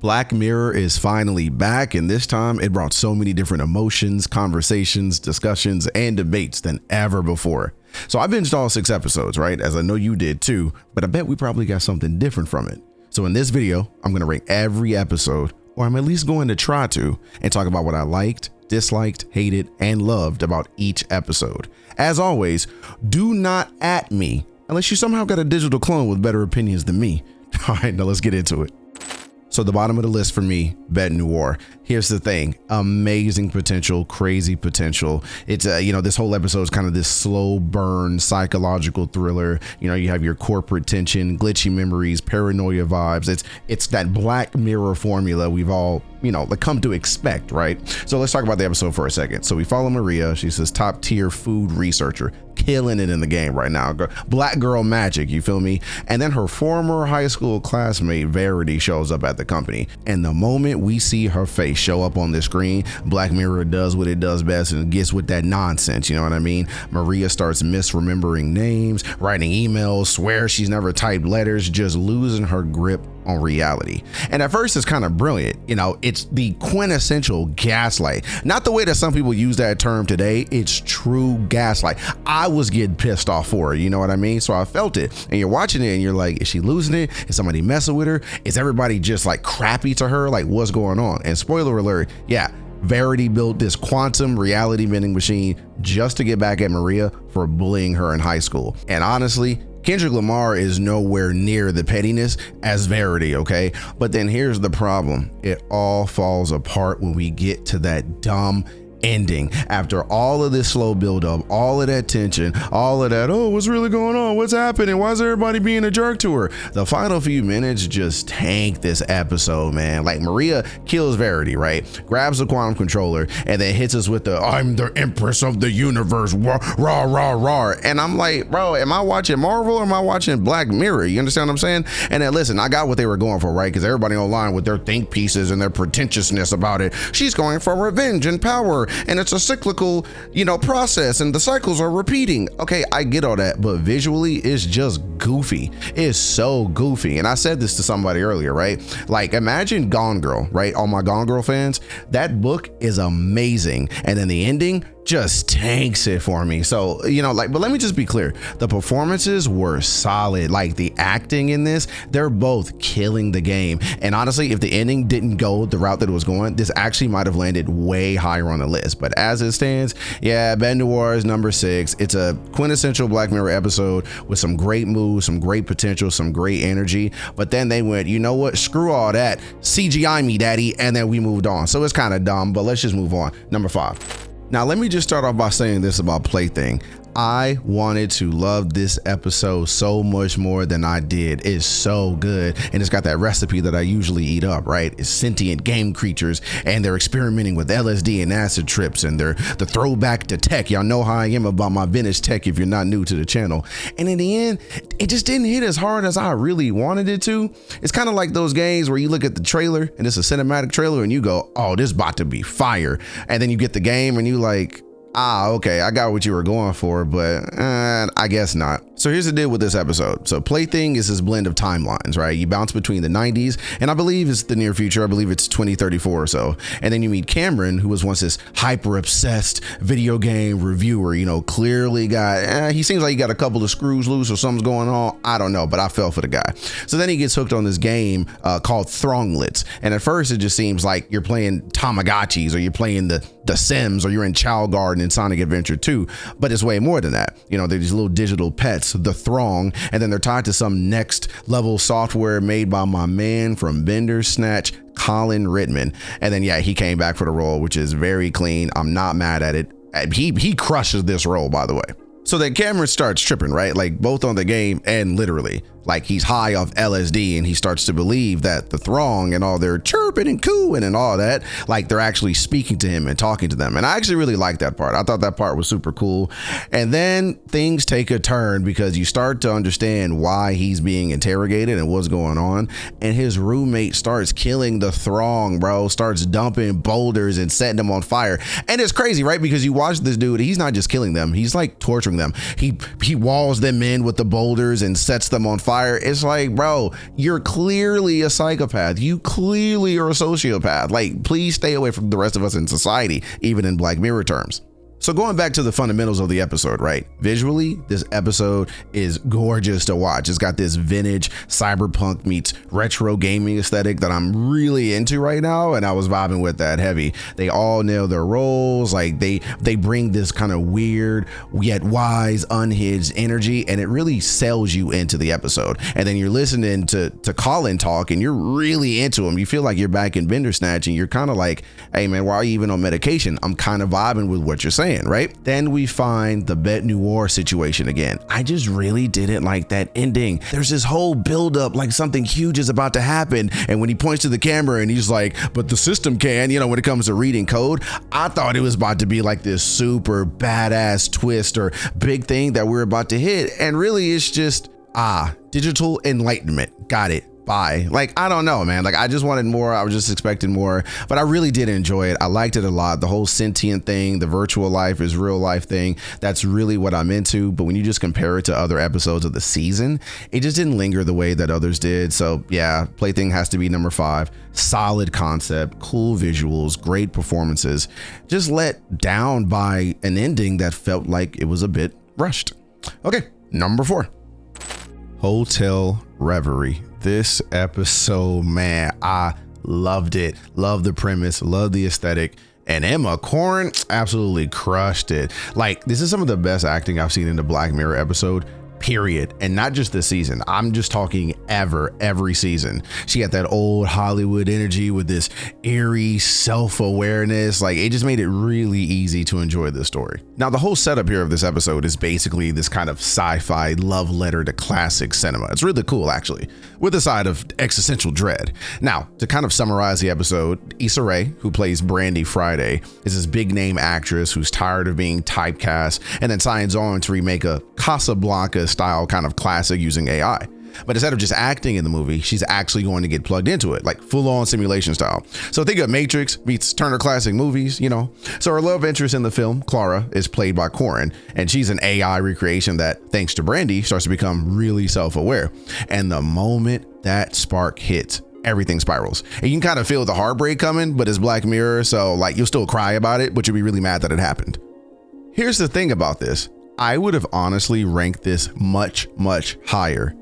Black Mirror is finally back, and this time it brought so many different emotions, conversations, discussions, and debates than ever before. So I binged all 6 episodes, right? As I know you did too, but I bet we probably got something different from it. So in this video, I'm going to rate every episode, or I'm at least going to try to, and talk about what I liked, disliked, hated, and loved about each episode. As always, do not at me unless you somehow got a digital clone with better opinions than me. All right, now let's get into it. So the bottom of the list for me, Bête Noire. Here's the thing, amazing potential, crazy potential. It's this whole episode is kind of this slow burn psychological thriller. You have your corporate tension, glitchy memories, paranoia vibes. It's that Black Mirror formula we've all come to expect, right? So let's talk about the episode for a second. So we follow Maria. She's this top tier food researcher, killing it in the game right now. Black girl magic, you feel me? And then her former high school classmate Verity shows up at the company, and the moment we see her face show up on the screen, Black Mirror does what it does best and gets with that nonsense, you know what I mean? Maria starts misremembering names, writing emails, swears she's never typed letters, just losing her grip on reality. And at first it's kind of brilliant, it's the quintessential gaslight. Not the way that some people use that term today, it's true gaslight. I was getting pissed off for it, you know what I mean? So I felt it, and you're watching it and you're like, is she losing it? Is somebody messing with her? Is everybody just like crappy to her? Like, what's going on? And spoiler alert, yeah, Verity built this quantum reality vending machine just to get back at Maria for bullying her in high school. And honestly, Kendrick Lamar is nowhere near the pettiness as Verity, okay? But then here's the problem. It all falls apart when we get to that dumb ending. After all of this slow build up, all of that tension, all of that, oh, what's really going on? What's happening? Why is everybody being a jerk to her? The final few minutes just tank this episode, man. Like, Maria kills Verity, right? Grabs the quantum controller and then hits us with the, I'm the empress of the universe, rah, rah, rah, rah. And I'm like, bro, am I watching Marvel or am I watching Black Mirror? You understand what I'm saying? And then listen, I got what they were going for, right? Because everybody online with their think pieces and their pretentiousness about it, she's going for revenge and power, and it's a cyclical, process, and the cycles are repeating. Okay, I get all that, but visually it's just goofy. It's so goofy. And I said this to somebody earlier, right? Like, imagine Gone Girl, right? All my Gone Girl fans, that book is amazing, and then the ending just tanks it for me. So, but let me just be clear. The performances were solid. Like, the acting in this, they're both killing the game. And honestly, if the ending didn't go the route that it was going, this actually might have landed way higher on the list. But as it stands, yeah, Bête Noire is number 6. It's a quintessential Black Mirror episode with some great moves, some great potential, some great energy. But then they went, you know what? Screw all that. CGI me, daddy. And then we moved on. So it's kind of dumb, but let's just move on. Number 5. Now, let me just start off by saying this about Plaything. I wanted to love this episode so much more than I did. It's so good. And it's got that recipe that I usually eat up, right? It's sentient game creatures, and they're experimenting with LSD and acid trips, and they're the throwback to tech. Y'all know how I am about my vintage tech if you're not new to the channel. And in the end, it just didn't hit as hard as I really wanted it to. It's kind of like those games where you look at the trailer and it's a cinematic trailer and you go, oh, this about to be fire. And then you get the game and you like, okay, I got what you were going for, but I guess not. So here's the deal with this episode. So Plaything is this blend of timelines, right? You bounce between the 90s, and I believe it's the near future. I believe it's 2034 or so. And then you meet Cameron, who was once this hyper obsessed video game reviewer, clearly he seems like he got a couple of screws loose or something's going on. I don't know, but I fell for the guy. So then he gets hooked on this game called Thronglets. And at first it just seems like you're playing Tamagotchis, or you're playing the Sims, or you're in Chow Garden in Sonic Adventure 2, but it's way more than that. They're these little digital pets, the Throng, and then they're tied to some next level software made by my man from Bender Snatch, Colin Ridman. And then, yeah, he came back for the role, which is very clean. I'm not mad at it. He crushes this role, by the way. So then Cameron starts tripping, right? Like, both on the game and literally. Like, he's high off LSD and he starts to believe that the Throng and all their chirping and cooing and all that, like, they're actually speaking to him and talking to them. And I actually really liked that part. I thought that part was super cool. And then things take a turn because you start to understand why he's being interrogated and what's going on. And his roommate starts killing the Throng, bro, starts dumping boulders and setting them on fire. And it's crazy, right? Because you watch this dude, he's not just killing them, he's like torturing them. He walls them in with the boulders and sets them on fire. fire. It's like, bro, you're clearly a psychopath. You clearly are a sociopath. Like, please stay away from the rest of us in society, even in Black Mirror terms. So going back to the fundamentals of the episode, right? Visually, this episode is gorgeous to watch. It's got this vintage cyberpunk meets retro gaming aesthetic that I'm really into right now, and I was vibing with that heavy. They all nail their roles. Like they bring this kind of weird yet wise, unhinged energy, and it really sells you into the episode. And then you're listening to Colin talk, and you're really into him. You feel like you're back in Bandersnatch, and you're kind of like, hey man, why are you even on medication? I'm kind of vibing with what you're saying. Right? Then we find the Bête Noire situation again. I just really didn't like that ending. There's this whole buildup like something huge is about to happen. And when he points to the camera and he's like, but the system can, when it comes to reading code, I thought it was about to be like this super badass twist or big thing that we're about to hit. And really it's just, digital enlightenment. Got it. Bye. Like, I don't know, man. Like, I just wanted more. I was just expecting more, but I really did enjoy it. I liked it a lot. The whole sentient thing, the virtual life is real life thing. That's really what I'm into. But when you just compare it to other episodes of the season, it just didn't linger the way that others did. So yeah, Plaything has to be number 5. Solid concept, cool visuals, great performances, just let down by an ending that felt like it was a bit rushed. Okay, number 4. Hotel Reverie. This episode, man, I loved it. Love the premise, love the aesthetic. And Emma Corrin absolutely crushed it. Like, this is some of the best acting I've seen in the Black Mirror episode, period. And not just this season. I'm just talking every season. She had that old Hollywood energy with this eerie self-awareness. Like, it just made it really easy to enjoy this story. Now, the whole setup here of this episode is basically this kind of sci-fi love letter to classic cinema. It's really cool, actually, with a side of existential dread. Now, to kind of summarize the episode, Issa Rae, who plays Brandy Friday, is this big name actress who's tired of being typecast and then signs on to remake a Casablanca style kind of classic using AI. But instead of just acting in the movie, she's actually going to get plugged into it, like full-on simulation style. So think of Matrix meets Turner Classic Movies, So her love interest in the film, Clara, is played by Corrin, and she's an AI recreation that, thanks to Brandy, starts to become really self-aware. And the moment that spark hits, everything spirals. And you can kind of feel the heartbreak coming, but it's Black Mirror, so like you'll still cry about it, but you'll be really mad that it happened. Here's the thing about this. I would have honestly ranked this much higher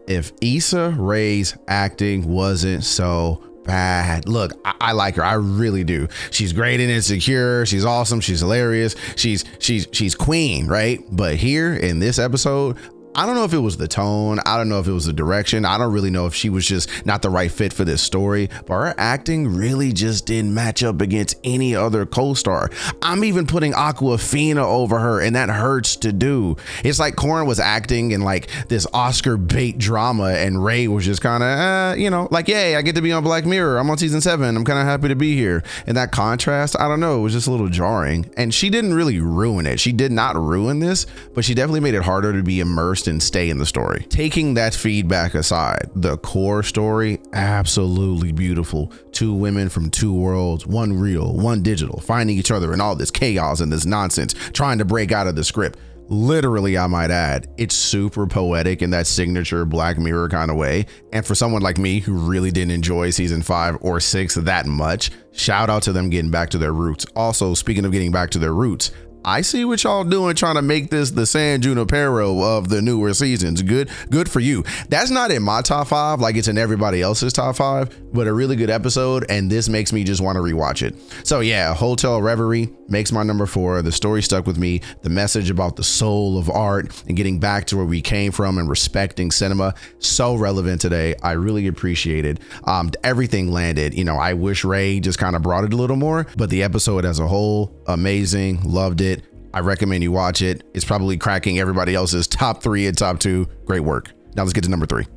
if Issa Rae's acting wasn't so bad. Look, I like her. I really do. She's great and Insecure. She's awesome. She's hilarious. She's queen, right? But here in this episode, I don't know if it was the tone. I don't know if it was the direction. I don't really know if she was just not the right fit for this story, but her acting really just didn't match up against any other co-star. I'm even putting Awkwafina over her, and that hurts to do. It's like Corrin was acting in like this Oscar bait drama, and Ray was just kind of, like, yay, I get to be on Black Mirror. I'm on season 7. I'm kind of happy to be here. And that contrast, I don't know, it was just a little jarring. And she didn't really ruin it. She did not ruin this, but she definitely made it harder to be immersed and stay in the story. Taking that feedback aside, the core story, absolutely beautiful. 2 women from 2 worlds, one real, one digital, finding each other in all this chaos and this nonsense, trying to break out of the script. Literally, I might add, it's super poetic in that signature Black Mirror kind of way. And for someone like me who really didn't enjoy season 5 or 6 that much, shout out to them getting back to their roots. Also, speaking of getting back to their roots, I see what y'all doing trying to make this the San Junipero of the newer seasons. Good for you. That's not in my top 5 like it's in everybody else's top 5, but a really good episode, and this makes me just want to rewatch it. So yeah, Hotel Reverie makes my number 4. The story stuck with me. The message about the soul of art and getting back to where we came from and respecting cinema, so relevant today. I really appreciate it. Everything landed. I wish Ray just kind of brought it a little more, but the episode as a whole, amazing. Loved it. I recommend you watch it. It's probably cracking everybody else's top 3 and top 2. Great work. Now let's get to number 3.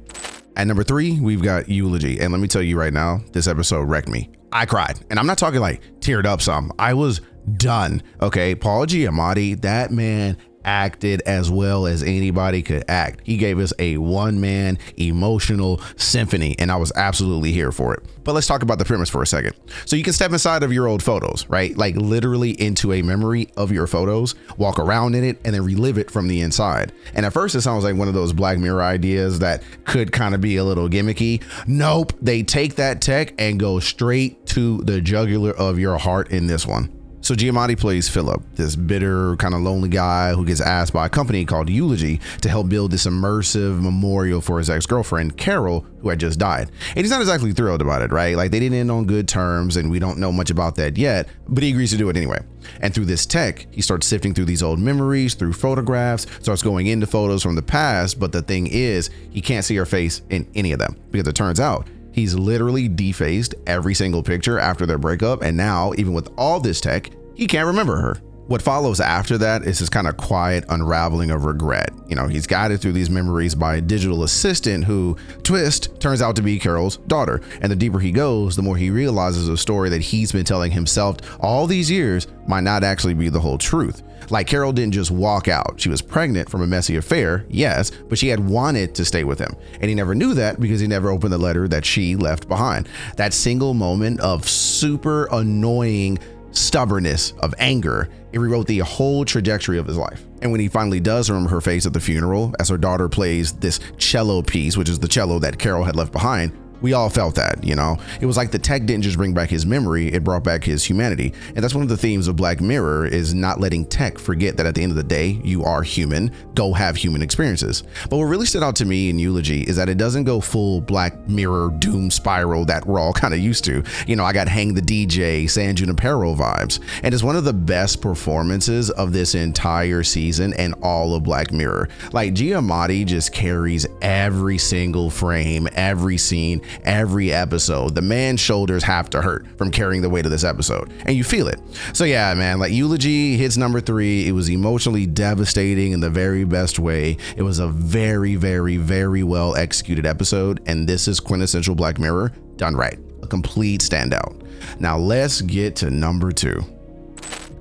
At number 3, we've got Eulogy. And let me tell you right now, this episode wrecked me. I cried. And I'm not talking like teared up some. I was done. Okay. Paul Giamatti, that man acted as well as anybody could act. He gave us a one-man emotional symphony, and I was absolutely here for it. But let's talk about the premise for a second. So you can step inside of your old photos, right? Like literally into a memory of your photos, walk around in it, and then relive it from the inside. And at first it sounds like one of those Black Mirror ideas that could kind of be a little gimmicky. Nope, they take that tech and go straight to the jugular of your heart in this one. So Giamatti plays Philip, this bitter, kind of lonely guy who gets asked by a company called Eulogy to help build this immersive memorial for his ex-girlfriend, Carol, who had just died. And he's not exactly thrilled about it, right? Like they didn't end on good terms and we don't know much about that yet, but he agrees to do it anyway. And through this tech, he starts sifting through these old memories, through photographs, starts going into photos from the past. But the thing is, he can't see her face in any of them because it turns out he's literally defaced every single picture after their breakup, and now, even with all this tech, he can't remember her. What follows after that is this kind of quiet unraveling of regret. You know, he's guided through these memories by a digital assistant who, twist, turns out to be Carol's daughter. And the deeper he goes, the more he realizes a story that he's been telling himself all these years might not actually be the whole truth. Like Carol didn't just walk out. She was pregnant from a messy affair, yes, but she had wanted to stay with him. And he never knew that because he never opened the letter that she left behind. That single moment of super annoying stubbornness, of anger, it rewrote the whole trajectory of his life. And when he finally does remember her face at the funeral, as her daughter plays this cello piece, which is the cello that Carol had left behind, we all felt that, you know? It was like the tech didn't just bring back his memory, it brought back his humanity. And that's one of the themes of Black Mirror, is not letting tech forget that at the end of the day, you are human, go have human experiences. But what really stood out to me in Eulogy is that it doesn't go full Black Mirror doom spiral that we're all kind of used to. You know, I got Hang the DJ, San Junipero vibes. And it's one of the best performances of this entire season and all of Black Mirror. Like Giamatti just carries every single frame, every scene, every episode. The man's shoulders have to hurt from carrying the weight of this episode, and you feel it. So yeah, man, like Eulogy hits number 3. It was emotionally devastating in the very best way. It was a very, very, very well executed episode, and this is quintessential Black Mirror done right. A complete standout. Now let's get to number 2.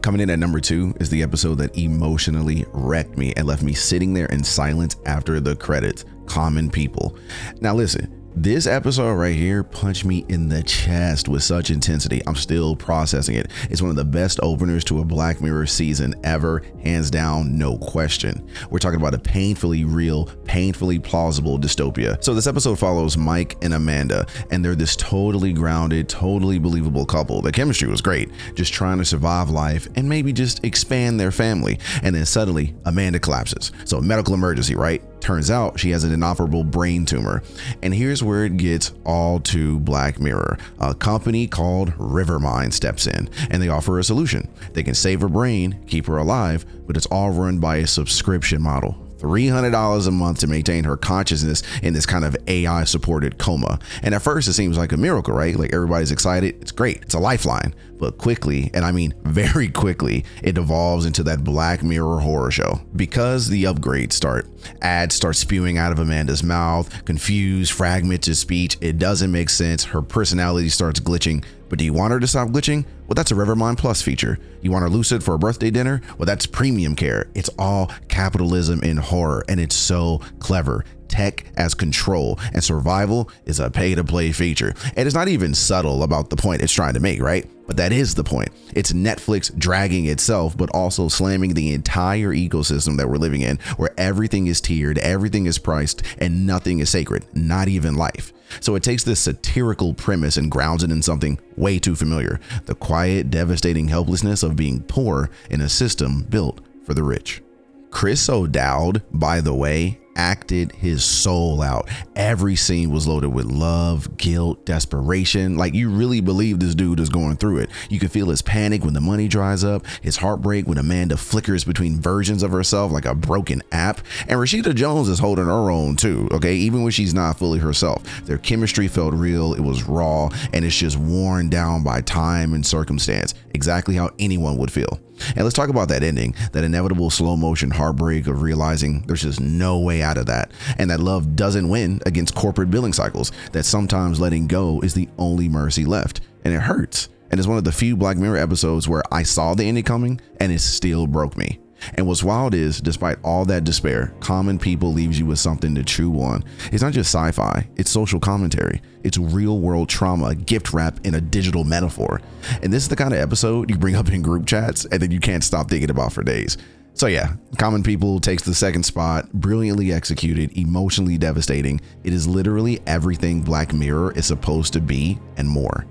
Coming in at number 2 is the episode that emotionally wrecked me and left me sitting there in silence after the credits. Common People. Now listen, this episode right here punched me in the chest with such intensity. I'm still processing it. It's one of the best openers to a Black Mirror season ever, hands down, no question. We're talking about a painfully real, painfully plausible dystopia. So this episode follows Mike and Amanda, and they're this totally grounded, totally believable couple. The chemistry was great, just trying to survive life and maybe just expand their family. And then suddenly Amanda collapses. So medical emergency, right? Turns out she has an inoperable brain tumor. And here's where it gets all too Black Mirror. A company called Rivermind steps in and they offer a solution. They can save her brain, keep her alive, but it's all run by a subscription model. $300 a month to maintain her consciousness in this kind of AI supported coma. And at first it seems like a miracle, right? Like everybody's excited. It's great. It's a lifeline. But quickly, and I mean very quickly, it evolves into that Black Mirror horror show. Because the upgrades start, ads start spewing out of Amanda's mouth, confused, fragmented speech. It doesn't make sense. Her personality starts glitching. But do you want her to stop glitching? Well, that's a Rivermind Plus feature. You want her lucid for a birthday dinner? Well, that's premium care. It's all capitalism in horror, and it's so clever. Tech as control, and survival is a pay-to-play feature. And it's not even subtle about the point it's trying to make, right? But that is the point. It's Netflix dragging itself, but also slamming the entire ecosystem that we're living in, where everything is tiered, everything is priced, and nothing is sacred, not even life. So it takes this satirical premise and grounds it in something way too familiar: the quiet, devastating helplessness of being poor in a system built for the rich. Chris O'Dowd, by the way, acted his soul out. Every scene was loaded with love, guilt, desperation. Like, you really believe this dude is going through it. You can feel his panic when the money dries up, his heartbreak when Amanda flickers between versions of herself like a broken app. And Rashida Jones is holding her own too, okay? Even when she's not fully herself. Their chemistry felt real, it was raw, and it's just worn down by time and circumstance. Exactly how anyone would feel. And let's talk about that ending, that inevitable slow motion heartbreak of realizing there's just no way out of that, and that love doesn't win against corporate billing cycles, that sometimes letting go is the only mercy left, and it hurts. And it's one of the few Black Mirror episodes where I saw the ending coming and it still broke me. And what's wild is, despite all that despair, Common People leaves you with something to chew on. It's not just sci-fi, it's social commentary. It's real world trauma, gift wrap in a digital metaphor. And this is the kind of episode you bring up in group chats and then you can't stop thinking about for days. So yeah, Common People takes the second spot, brilliantly executed, emotionally devastating. It is literally everything Black Mirror is supposed to be and more.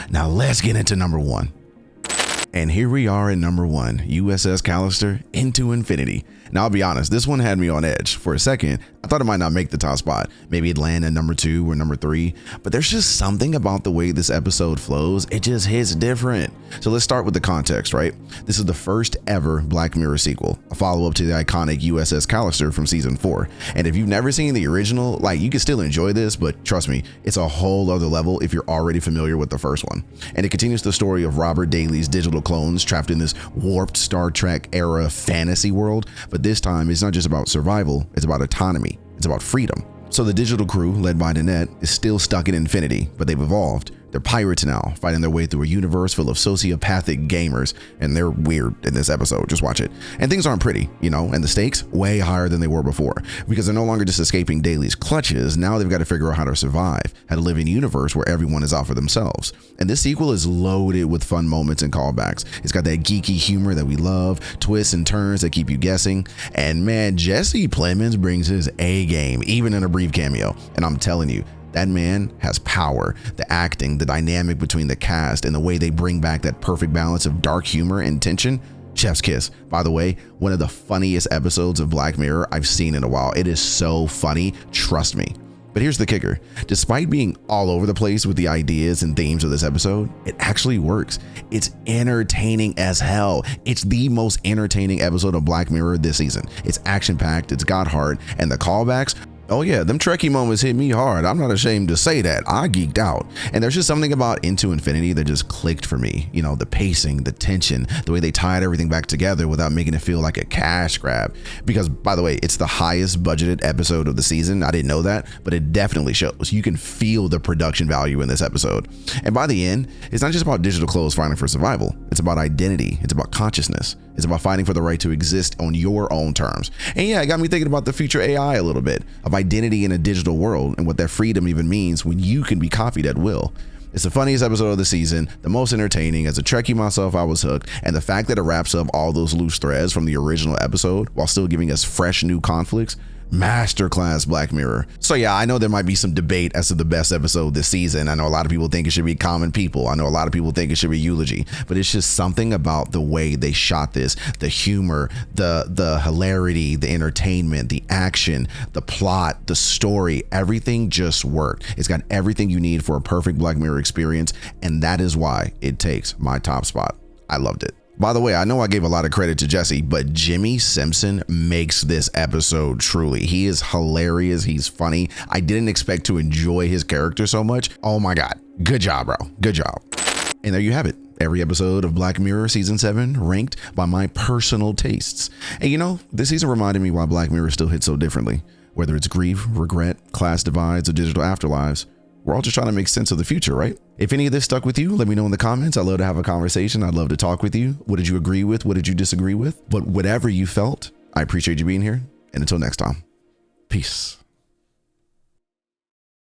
Now let's get into number one. And here we are in number one, USS Callister Into Infinity. Now I'll be honest, this one had me on edge. For a second, I thought it might not make the top spot. Maybe it'd land at number 2 or number 3, but there's just something about the way this episode flows. It just hits different. So let's start with the context, right? This is the first ever Black Mirror sequel, a follow-up to the iconic USS Callister from season 4. And if you've never seen the original, like, you can still enjoy this, but trust me, it's a whole other level if you're already familiar with the first one. And it continues the story of Robert Daly's digital clones trapped in this warped Star Trek era fantasy world. But this time, it's not just about survival, it's about autonomy, it's about freedom. So the digital crew, led by Nanette, is still stuck in Infinity, but they've evolved. They're pirates now, fighting their way through a universe full of sociopathic gamers, and they're weird in this episode. Just watch it. And things aren't pretty, you know, and the stakes way higher than they were before, because they're no longer just escaping Daly's clutches. Now they've got to figure out how to survive, how to live in a universe where everyone is out for themselves. And this sequel is loaded with fun moments and callbacks. It's got that geeky humor that we love, twists and turns that keep you guessing, and man, Jesse Plemons brings his A game, even in a brief cameo. And I'm telling you, that man has power. The acting, the dynamic between the cast, and the way they bring back that perfect balance of dark humor and tension. Chef's kiss. By the way, one of the funniest episodes of Black Mirror I've seen in a while. It is so funny, trust me. But here's the kicker. Despite being all over the place with the ideas and themes of this episode, it actually works. It's entertaining as hell. It's the most entertaining episode of Black Mirror this season. It's action-packed, it's got heart, and the callbacks, oh yeah, them Trekkie moments hit me hard. I'm not ashamed to say that. I geeked out. And there's just something about Into Infinity that just clicked for me. You know, the pacing, the tension, the way they tied everything back together without making it feel like a cash grab. Because, by the way, it's the highest budgeted episode of the season. I didn't know that, but it definitely shows. You can feel the production value in this episode. And by the end, it's not just about digital clothes fighting for survival. It's about identity. It's about consciousness. It's about fighting for the right to exist on your own terms. And yeah, it got me thinking about the future AI a little bit, of identity in a digital world and what that freedom even means when you can be copied at will. It's the funniest episode of the season, the most entertaining. As a Trekkie myself, I was hooked. And the fact that it wraps up all those loose threads from the original episode while still giving us fresh new conflicts, masterclass Black Mirror. So yeah, I know there might be some debate as to the best episode this season. I know a lot of people think it should be Common People. I know a lot of people think it should be Eulogy, but it's just something about the way they shot this, the humor, the hilarity, the entertainment, the action, the plot, the story, everything just worked. It's got everything you need for a perfect Black Mirror experience, and that is why it takes my top spot. I loved it. By the way, I know I gave a lot of credit to Jesse, but Jimmy Simpson makes this episode truly. He is hilarious. He's funny. I didn't expect to enjoy his character so much. Oh my God. Good job, bro. Good job. And there you have it. Every episode of Black Mirror season 7 ranked by my personal tastes. And you know, this season reminded me why Black Mirror still hits so differently. Whether it's grief, regret, class divides, or digital afterlives, we're all just trying to make sense of the future, right? If any of this stuck with you, let me know in the comments. I'd love to have a conversation. I'd love to talk with you. What did you agree with? What did you disagree with? But whatever you felt, I appreciate you being here. And until next time, peace.